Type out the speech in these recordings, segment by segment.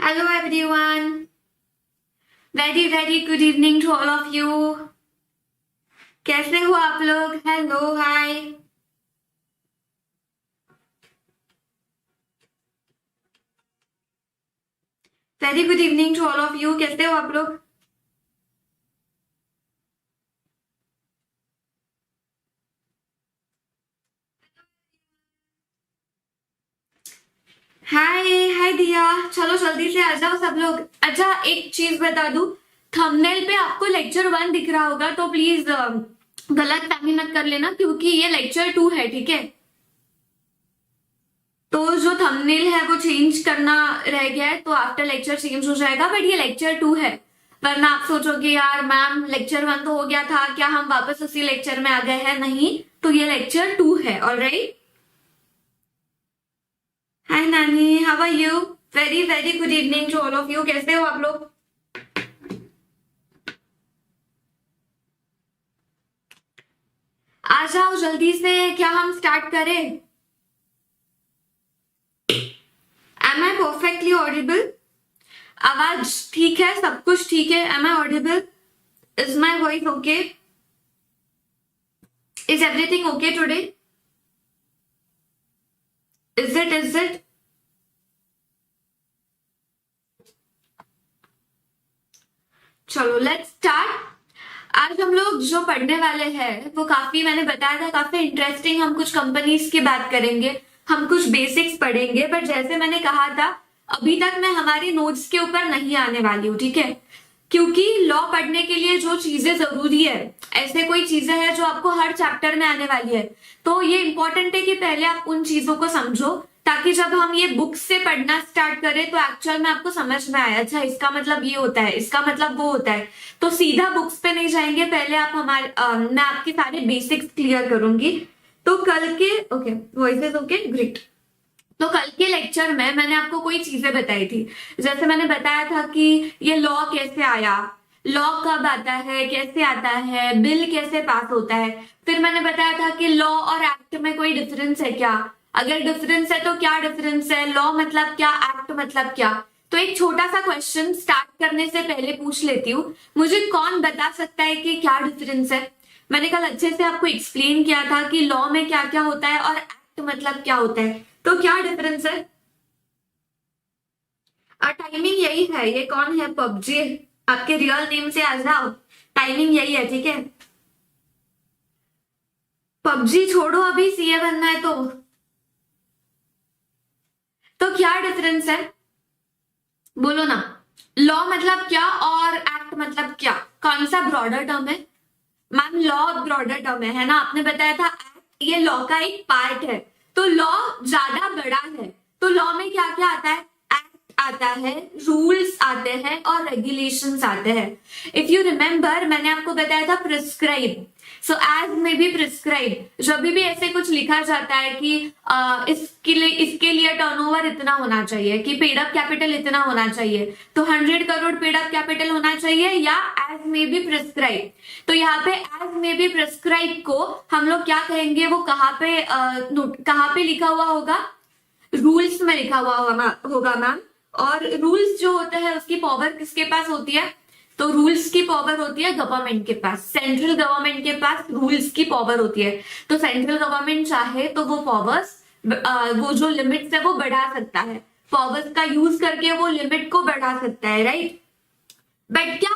Hello everyone. Very good evening to all of you. कैसे हो आप लोग? Hello hi. Very good evening to all of you. कैसे हो आप लोग? हाय हाय दिया. चलो जल्दी से आ जाओ सब लोग. अच्छा एक चीज बता दूं, थंबनेल पे आपको लेक्चर 1 दिख रहा होगा तो प्लीज गलत फहमी मत कर लेना क्योंकि ये लेक्चर 2 है. ठीक है, तो जो थंबनेल है वो चेंज करना रह गया है तो आफ्टर लेक्चर चेंज हो जाएगा, बट ये लेक्चर 2 है. वरना आप सोचोगे यार मैम लेक्चर 1 तो हो गया था, क्या हम वापस उसी लेक्चर में आ गए हैं? नहीं, तो ये लेक्चर 2 है. ऑलराइट. हाय नानी, how are you? Very good evening to all of you. कैसे हो आप लोग? आ जाओ जल्दी से. क्या हम स्टार्ट करें? Am I perfectly audible? आवाज ठीक है? सब कुछ ठीक है? Am I audible? Is my voice okay? Is everything okay today? Is it? चलो लेट्स स्टार्ट. आज हम लोग जो पढ़ने वाले हैं वो काफी, मैंने बताया था, काफी इंटरेस्टिंग. हम कुछ कंपनीज की बात करेंगे, हम कुछ बेसिक्स पढ़ेंगे, बट जैसे मैंने कहा था अभी तक मैं हमारी नोट्स के ऊपर नहीं आने वाली हूँ. ठीक है, क्योंकि लॉ पढ़ने के लिए जो चीजें जरूरी है, ऐसे कोई चीजें हैं जो आपको हर चैप्टर में आने वाली है, तो ये इंपॉर्टेंट है कि पहले आप उन चीजों को समझो ताकि जब हम ये बुक से पढ़ना स्टार्ट करें तो एक्चुअल में आपको समझ में आए. अच्छा इसका मतलब ये होता है, इसका मतलब वो होता है. तो सीधा बुक्स पे नहीं जाएंगे, पहले आप हमारे मैं आपके सारे बेसिक्स क्लियर करूंगी. तो कल के ओके, वॉइसेस ओके, ग्रेट. तो कल के लेक्चर में मैंने आपको कोई चीजें बताई थी. जैसे मैंने बताया था कि ये लॉ कैसे आया, लॉ कब आता है, कैसे आता है, बिल कैसे पास होता है. फिर मैंने बताया था कि लॉ और एक्ट में कोई डिफरेंस है क्या, अगर डिफरेंस है तो क्या डिफरेंस है, लॉ मतलब क्या, एक्ट मतलब क्या. तो एक छोटा सा क्वेश्चन स्टार्ट करने से पहले पूछ लेती हूँ, मुझे कौन बता सकता है कि क्या डिफरेंस है? मैंने कल अच्छे से आपको एक्सप्लेन किया था कि लॉ में क्या क्या होता है और एक्ट मतलब क्या होता है. तो क्या डिफरेंस है? टाइमिंग यही है. ये कौन है? पबजी. आपके रियल नेम से आ जाओ. टाइमिंग यही है. ठीक है, पबजी छोड़ो, अभी सीए बनना है तो क्या डिफरेंस है? बोलो ना. लॉ मतलब क्या और एक्ट मतलब क्या? कौन सा ब्रॉडर टर्म है? मैम लॉ ब्रॉडर टर्म है ना. आपने बताया था एक्ट ये लॉ का एक पार्ट है, तो लॉ ज्यादा बड़ा है. तो लॉ में क्या क्या आता है? एक्ट आता है, रूल्स आते हैं और रेगुलेशंस आते हैं. इफ यू रिमेम्बर मैंने आपको बताया था प्रिस्क्राइब. सो एज में भी प्रिस्क्राइब, जब भी ऐसे कुछ लिखा जाता है कि इसके लिए टर्नओवर इतना होना चाहिए, कि पेड अप कैपिटल इतना होना चाहिए, तो 100 करोड़ पेड अप कैपिटल होना चाहिए, या एज में भी प्रिस्क्राइब. तो यहाँ पे एज में भी प्रिस्क्राइब को हम लोग क्या कहेंगे, वो कहाँ पे लिखा हुआ होगा? रूल्स में लिखा हुआ होगा मैम. और रूल्स जो होते हैं उसकी पावर किसके पास होती है? तो रूल्स की पावर होती है गवर्नमेंट के पास. सेंट्रल गवर्नमेंट के पास रूल्स की पावर होती है. तो सेंट्रल गवर्नमेंट चाहे तो वो पावर्स, वो जो लिमिट्स है वो बढ़ा सकता है. पावर्स का यूज करके वो लिमिट को बढ़ा सकता है, राइट. बट क्या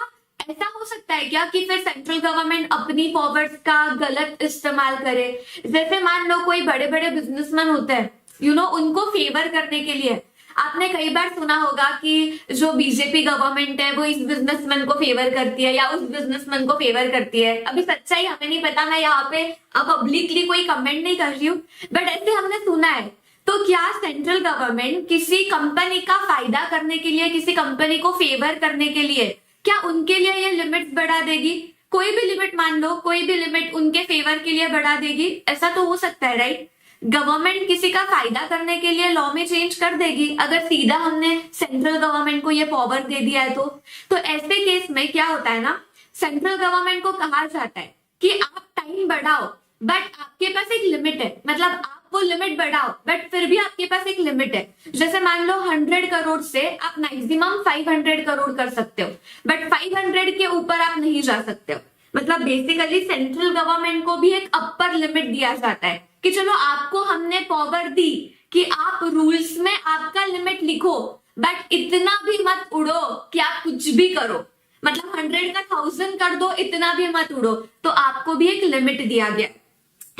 ऐसा हो सकता है क्या कि फिर सेंट्रल गवर्नमेंट अपनी पावर्स का गलत इस्तेमाल करे? जैसे मान लो कोई बड़े बड़े बिजनेसमैन होते हैं, उनको फेवर करने के लिए आपने कई बार सुना होगा कि जो बीजेपी गवर्नमेंट है वो इस बिजनेसमैन को फेवर करती है या उस बिजनेसमैन को फेवर करती है. अभी सच्चाई हमें नहीं पता, मैं यहाँ पे पब्लिकली कोई कमेंट नहीं कर रही हूँ, बट ऐसे हमने सुना है. तो क्या सेंट्रल गवर्नमेंट किसी कंपनी का फायदा करने के लिए, किसी कंपनी को फेवर करने के लिए, क्या उनके लिए ये लिमिट्स बढ़ा देगी? कोई भी लिमिट मान लो, कोई भी लिमिट उनके फेवर के लिए बढ़ा देगी? ऐसा तो हो सकता है, राइट. गवर्नमेंट किसी का फायदा करने के लिए लॉ में चेंज कर देगी अगर सीधा हमने सेंट्रल गवर्नमेंट को ये पावर दे दिया है तो ऐसे केस में क्या होता है ना, सेंट्रल गवर्नमेंट को कहा जाता है कि आप टाइम बढ़ाओ, बट आपके पास एक लिमिट है. मतलब आप वो लिमिट बढ़ाओ, बट फिर भी आपके पास एक लिमिट है। जैसे मान लो 100 करोड़ से आप मैक्सिमम 500 करोड़ कर सकते हो, बट 500 के ऊपर आप नहीं जा सकते हो। मतलब बेसिकली सेंट्रल गवर्नमेंट को भी एक अपर लिमिट दिया जाता है कि चलो आपको हमने पावर दी कि आप रूल्स में आपका लिमिट लिखो, बट इतना भी मत उड़ो कि आप कुछ भी करो। मतलब 100 का 1000 कर दो, इतना भी मत उड़ो। तो आपको भी एक लिमिट दिया गया।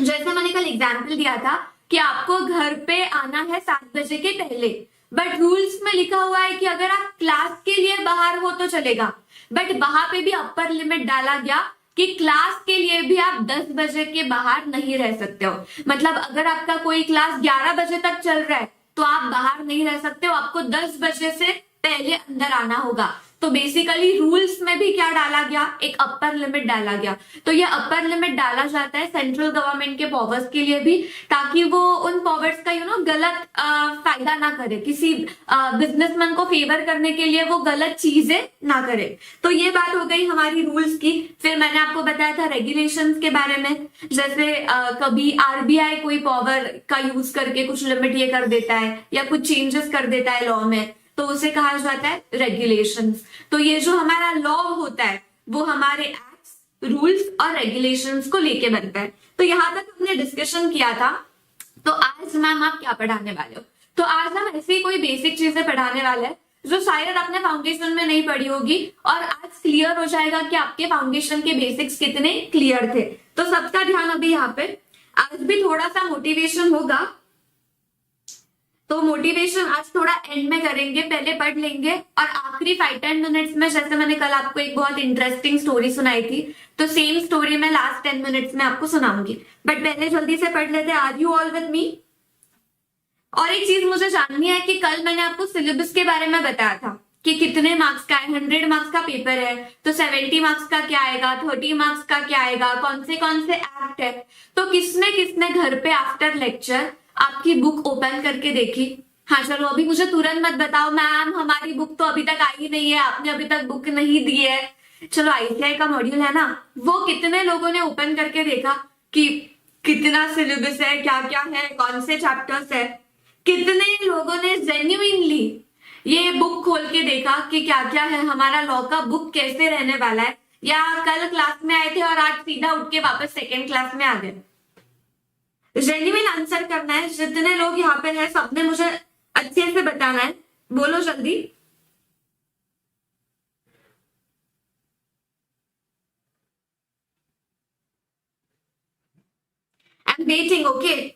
जैसे मैंने कल एग्जाम्पल दिया था कि आपको घर पे आना है 7 बजे के पहले, बट रूल्स में लिखा हुआ है कि अगर आप क्लास के लिए बाहर हो तो चलेगा, बट वहां पे भी अपर लिमिट डाला गया कि क्लास के लिए भी आप 10 बजे के बाहर नहीं रह सकते हो। मतलब अगर आपका कोई क्लास 11 बजे तक चल रहा है तो आप बाहर नहीं रह सकते हो, आपको 10 बजे से पहले अंदर आना होगा। तो बेसिकली रूल्स में भी क्या डाला गया, एक अपर लिमिट डाला गया। तो ये अपर लिमिट डाला जाता है सेंट्रल गवर्नमेंट के पावर्स के लिए भी, ताकि वो उन पावर्स का गलत फायदा ना करे, किसी बिजनेसमैन को फेवर करने के लिए वो गलत चीजें ना करे। तो ये बात हो गई हमारी रूल्स की। फिर मैंने आपको बताया था रेगुलेशंस के बारे में। जैसे कभी आरबीआई कोई पावर का यूज करके कुछ लिमिट ये कर देता है या कुछ चेंजेस कर देता है लॉ में, तो उसे कहा जाता है रेगुलेशंस। तो ये जो हमारा लॉ होता है वो हमारे एक्ट्स, रूल्स और रेगुलेशंस को लेके बनता है। तो यहां तक हमने डिस्कशन किया था। तो आज मैम आप क्या पढ़ाने वाले हो? तो आज हम ऐसी कोई बेसिक चीजें पढ़ाने वाले हैं जो शायद आपने फाउंडेशन में नहीं पढ़ी होगी, और आज क्लियर हो जाएगा कि आपके फाउंडेशन के बेसिक्स कितने क्लियर थे। तो सबका ध्यान अभी यहाँ पे, आज भी थोड़ा सा मोटिवेशन होगा। तो मोटिवेशन आज थोड़ा एंड में करेंगे, पहले पढ़ लेंगे और आखिरी 5-10 मिनट्स में, जैसे मैंने कल आपको एक बहुत इंटरेस्टिंग स्टोरी सुनाई थी, तो सेम स्टोरी मैं लास्ट 10 मिनट्स में आपको सुनाऊंगी। बट पहले जल्दी से पढ़ लेते हैं। Are you all with me? और एक चीज मुझे जाननी है कि कल मैंने आपको सिलेबस के बारे में बताया था कि कितने मार्क्स का है। 100 मार्क्स का पेपर है, तो 70 मार्क्स का क्या आएगा, 30 मार्क्स का क्या आएगा, कौन से एक्ट है। तो किसने किसने घर पे आफ्टर लेक्चर आपकी बुक ओपन करके देखी? हाँ चलो, अभी मुझे तुरंत मत बताओ मैम हमारी बुक तो अभी तक आई नहीं है, आपने अभी तक बुक नहीं दी है। चलो आईसीआई का मॉड्यूल है ना, वो कितने लोगों ने ओपन करके देखा कि कितना सिलेबस है, क्या क्या है, कौन से चैप्टर्स है? कितने लोगों ने जेन्युइनली ये बुक खोल के देखा कि क्या क्या है, हमारा लॉ का बुक कैसे रहने वाला है? या कल क्लास में आए थे और आज सीधा उठ के वापस सेकेंड क्लास में आ गए? जेन्युइन आंसर करना है। जितने लोग यहाँ पे हैं सबने मुझे अच्छे से बताना है, बोलो जल्दी। I am waiting, okay.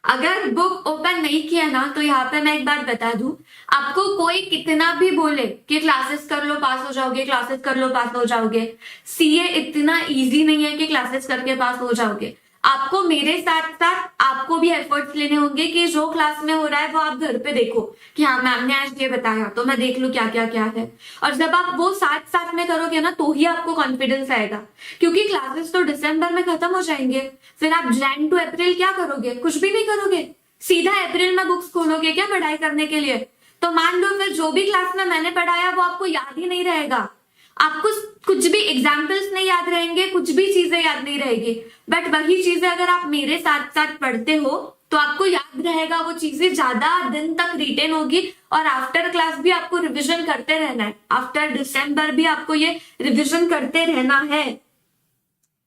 अगर बुक ओपन नहीं किया ना, तो यहाँ पे मैं एक बात बता दूं, आपको कोई कितना भी बोले कि क्लासेस कर लो पास हो जाओगे, क्लासेस कर लो पास हो जाओगे, सीए इतना इजी नहीं है कि क्लासेस करके पास हो जाओगे। आपको मेरे साथ साथ आपको भी एफर्ट्स लेने होंगे कि जो क्लास में हो रहा है वो आप घर पे देखो कि हाँ मैम ने आज ये बताया तो मैं देख लूं क्या क्या क्या है। और जब आप वो साथ साथ में करोगे ना, तो ही आपको कॉन्फिडेंस आएगा, क्योंकि क्लासेस तो दिसंबर में खत्म हो जाएंगे। फिर आप जैन टू अप्रैल क्या करोगे? कुछ भी नहीं करोगे, सीधा अप्रैल में बुक्स खोलोगे क्या पढ़ाई करने के लिए? तो मान लो फिर जो भी क्लास में मैंने पढ़ाया वो आपको याद ही नहीं रहेगा, आपको कुछ भी एग्जाम्पल्स नहीं याद रहेंगे, कुछ भी चीजें याद नहीं रहेगी। बट वही चीजें अगर आप मेरे साथ साथ पढ़ते हो तो आपको याद रहेगा, वो चीजें ज्यादा दिन तक रिटेन होगी। और आफ्टर क्लास भी आपको रिविजन करते रहना है, आफ्टर दिसंबर भी आपको ये रिविजन करते रहना है।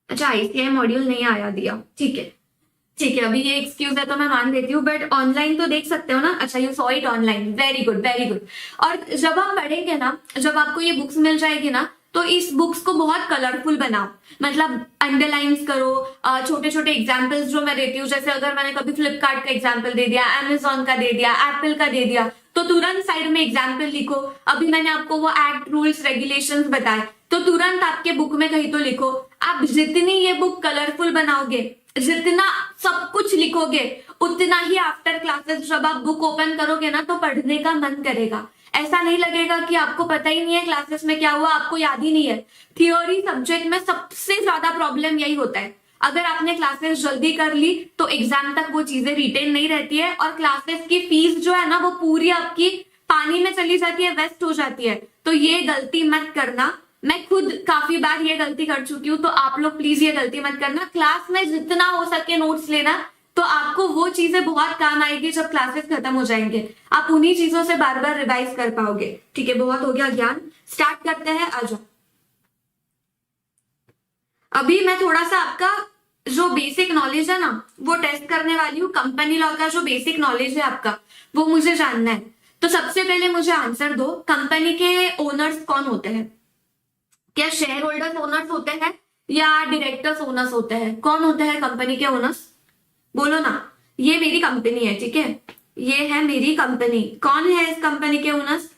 अच्छा आईसीआई मॉड्यूल नहीं आया दिया, ठीक है ठीक है, अभी ये एक्सक्यूज है तो मैं मान लेती हूँ, बट ऑनलाइन तो देख सकते हो ना। अच्छा you saw it online, very good very good. और जब हम पढ़ेंगे ना, जब आपको ये बुक्स मिल जाएगी ना, तो इस बुक्स को बहुत कलरफुल बनाओ, मतलब अंडरलाइंस करो, छोटे छोटे एग्जाम्पल्स जो मैं देती हूँ, जैसे अगर मैंने कभी फ्लिपकार्ट का एग्जाम्पल दे दिया, अमेजोन का दे दिया, एप्पल का दे दिया, तो तुरंत साइड में एग्जाम्पल लिखो। अभी मैंने आपको वो एक्ट, रूल्स, रेगुलेशंस बताए, तो तुरंत आपके बुक में कहीं तो लिखो। आप जितनी ये बुक कलरफुल बनाओगे, जितना सब कुछ लिखोगे, उतना ही आफ्टर क्लासेस जब आप बुक ओपन करोगे ना, तो पढ़ने का मन करेगा। ऐसा नहीं लगेगा कि आपको पता ही नहीं है क्लासेस में क्या हुआ, आपको याद ही नहीं है। थियोरी सब्जेक्ट में सबसे ज्यादा प्रॉब्लम यही होता है, अगर आपने क्लासेस जल्दी कर ली तो एग्जाम तक वो चीजें रिटेन नहीं रहती है, और क्लासेस की फीस जो है ना वो पूरी आपकी पानी में चली जाती है, वेस्ट हो जाती है। तो ये गलती मत करना। मैं खुद काफी बार ये गलती कर चुकी हूँ, तो आप लोग प्लीज ये गलती मत करना। क्लास में जितना हो सके नोट्स लेना, तो आपको वो चीजें बहुत काम आएगी जब क्लासेस खत्म हो जाएंगे। आप उन्हीं चीजों से बार बार रिवाइज कर पाओगे। ठीक है, बहुत हो गया ज्ञान, स्टार्ट करते हैं, आ जाओ। अभी मैं थोड़ा सा आपका जो बेसिक नॉलेज है ना वो टेस्ट करने वाली हूँ। कंपनी लॉ का जो बेसिक नॉलेज है आपका वो मुझे जानना है। तो सबसे पहले मुझे आंसर दो, कंपनी के ओनर्स कौन होते हैं? क्या शेयर होल्डर्स ओनर्स होते हैं या डायरेक्टर्स ओनर्स होते हैं? कौन होते हैं कंपनी के ओनर्स? बोलो ना। ये मेरी कंपनी है, ठीक है, ये है मेरी कंपनी। कौन है इस कंपनी के ओनर्स?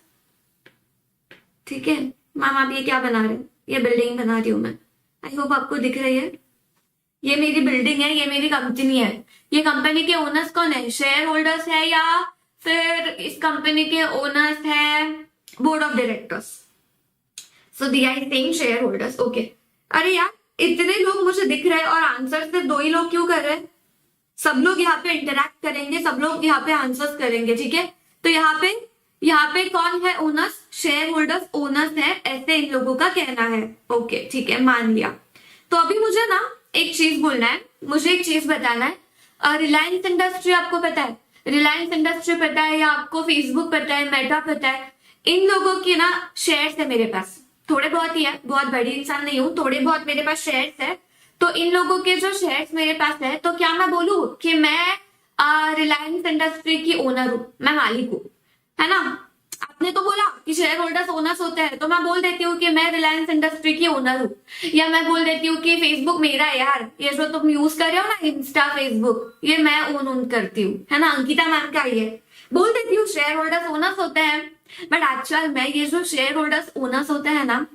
ठीक है मैम, आप ये क्या बना रहे हैं? ये बिल्डिंग बना रही हूं मैं, आई होप आपको दिख रही है। ये मेरी बिल्डिंग है, ये मेरी कंपनी है। ये कंपनी के ओनर्स कौन है? शेयर होल्डर्स है या फिर इस कंपनी के ओनर्स है बोर्ड ऑफ डायरेक्टर्स? सो दिया is saying shareholders. Okay, अरे यार इतने लोग मुझे दिख रहे हैं और आंसर सिर्फ 2 ही लोग क्यों कर रहे हैं? सब लोग यहाँ पे इंटरैक्ट करेंगे, सब लोग यहाँ पे आंसर्स करेंगे, ठीक है। तो यहाँ पे कौन है ओनर्स? शेयर होल्डर्स ओनर्स है, ऐसे इन लोगों का कहना है। ओके ठीक है, मान लिया। तो अभी मुझे ना एक चीज बोलना है, मुझे एक चीज बताना है। रिलायंस इंडस्ट्री आपको पता है? रिलायंस इंडस्ट्री पता है या आपको फेसबुक पता है, मेटा पता है? इन लोगों की ना शेयर्स है मेरे पास, थोड़े बहुत ही है, बहुत बड़ी इंसान नहीं हूं, थोड़े बहुत मेरे पास शेयर्स है। तो इन लोगों के जो शेयर्स मेरे पास है, तो क्या मैं बोलूं कि मैं रिलायंस इंडस्ट्री की ओनर हूं, मैं मालिक हूं, है ना? आपने तो बोला कि शेयर होल्डर्स ओनर्स होते हैं, तो मैं बोल देती हूँ कि मैं रिलायंस इंडस्ट्री की ओनर हूँ। या मैं बोल देती हूँ कि फेसबुक मेरा है यार, ये जो तुम यूज कर रहे हो ना इंस्टा फेसबुक, ये मैं ओन करती हूँ, है ना, अंकिता मैम का ये। बोल देती हूँ शेयर होल्डर्स ओनर्स होते हैं। बट एक्चुअल में ये जो शेयर होल्डर्स ओनर्स होते हैं ना,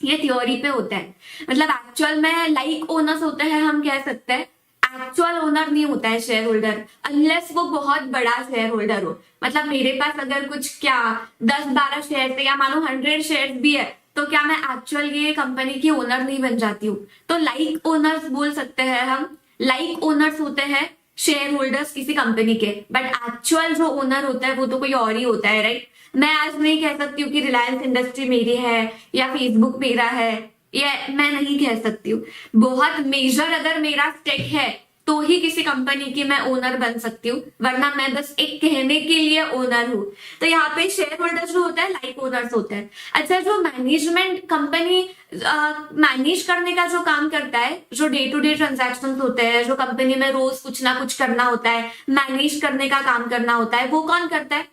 ये थ्योरी पे होता है। मतलब एक्चुअल में लाइक ओनर्स होते हैं, हम कह सकते हैं। एक्चुअल ओनर नहीं होता है शेयर होल्डर, अनलेस वो बहुत बड़ा शेयर होल्डर हो। मतलब मेरे पास अगर कुछ क्या 10-12 शेयर है या मानो 100 शेयर भी है, तो क्या मैं एक्चुअल ये कंपनी की ओनर नहीं बन जाती हूँ? तो लाइक ओनर्स बोल सकते हैं हम। लाइक ओनर्स होते हैं शेयर होल्डर्स किसी कंपनी के, बट एक्चुअल जो ओनर होता है वो तो कोई और ही होता है, राइट? मैं आज नहीं कह सकती हूँ कि रिलायंस इंडस्ट्री मेरी है या फेसबुक मेरा है, ये मैं नहीं कह सकती हूँ। बहुत मेजर अगर मेरा स्टेक है तो ही किसी कंपनी की मैं ओनर बन सकती हूँ, वरना मैं बस एक कहने के लिए ओनर हूँ। तो यहाँ पे शेयर होल्डर जो होता है लाइक ओनर्स होते हैं। अच्छा, जो मैनेजमेंट कंपनी मैनेज करने का जो काम करता है, जो डे टू डे ट्रांजैक्शन होते हैं, जो कंपनी में रोज कुछ ना कुछ करना होता है, मैनेज करने का काम करना होता है, वो कौन करता है?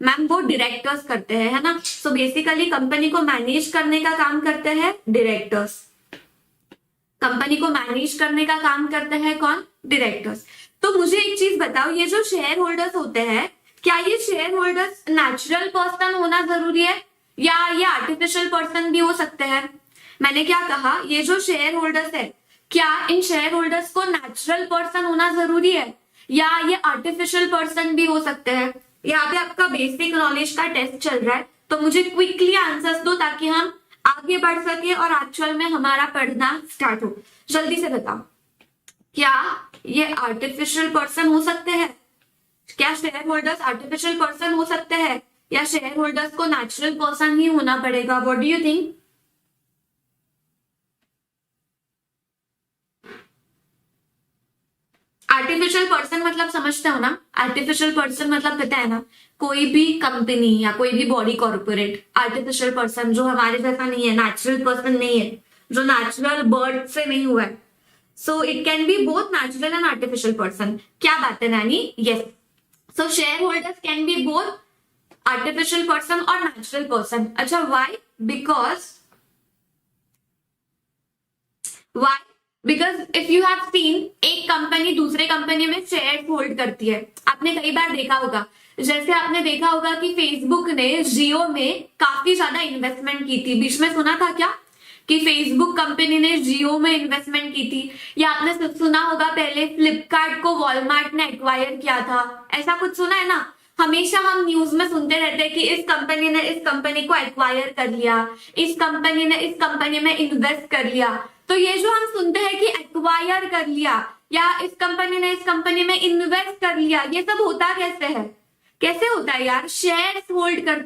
मैम वो डायरेक्टर्स करते हैं, है ना। सो बेसिकली कंपनी को मैनेज करने का काम करते हैं डायरेक्टर्स। कंपनी को मैनेज करने का काम करते हैं कौन? डायरेक्टर्स। तो मुझे एक चीज बताओ, ये जो शेयर होल्डर्स होते हैं, क्या ये शेयर होल्डर्स नेचुरल पर्सन होना जरूरी है या ये आर्टिफिशियल पर्सन भी हो सकते हैं? मैंने क्या कहा, ये जो शेयर होल्डर्स है, क्या इन शेयर होल्डर्स को नेचुरल पर्सन होना जरूरी है या ये आर्टिफिशियल पर्सन भी हो सकते हैं? यहाँ पे आपका बेसिक नॉलेज का टेस्ट चल रहा है, तो मुझे क्विकली आंसर्स दो ताकि हम आगे बढ़ सके और एक्चुअल में हमारा पढ़ना स्टार्ट हो। जल्दी से बताओ, क्या ये आर्टिफिशियल पर्सन हो सकते हैं? क्या शेयर होल्डर्स आर्टिफिशियल पर्सन हो सकते हैं या शेयर होल्डर्स को नेचुरल पर्सन ही होना पड़ेगा? What do you think? Artificial person मतलब समझते हो ना? आर्टिफिशियल पर्सन मतलब पता है ना, कोई भी कंपनी या कोई भी बॉडी कॉर्पोरेट आर्टिफिशियल पर्सन जो हमारे जैसा नहीं है, नेचुरल पर्सन नहीं है, जो नेचुरल बर्थ से नहीं हुआ है। So it can be both natural and artificial person. क्या बात है नानी? Yes. So share holders can be both artificial person और नेचुरल पर्सन। अच्छा, why? Because if you have seen, एक कंपनी दूसरे कंपनी में शेयर होल्ड करती है। आपने कई बार देखा होगा, जैसे आपने देखा होगा कि फेसबुक ने जियो में काफी ज्यादा इन्वेस्टमेंट की थी। बीच में सुना था क्या कि फेसबुक कंपनी ने जियो में इन्वेस्टमेंट की थी? या आपने सुना होगा पहले फ्लिपकार्ट को वॉलमार्ट ने एक्वायर किया था, ऐसा कुछ सुना है ना? हमेशा हम न्यूज में सुनते रहते हैं कि इस कंपनी ने इस कंपनी को एक्वायर कर लिया, इस कंपनी ने इस कंपनी में इन्वेस्ट कर लिया। तो ये जो हम सुनते हैं कि एक्वायर कर लिया या इस कंपनी ने इस कंपनी में इन्वेस्ट कर लिया, ये सब होता कैसे है? कैसे होता है यार? शेयर्स होल्ड करते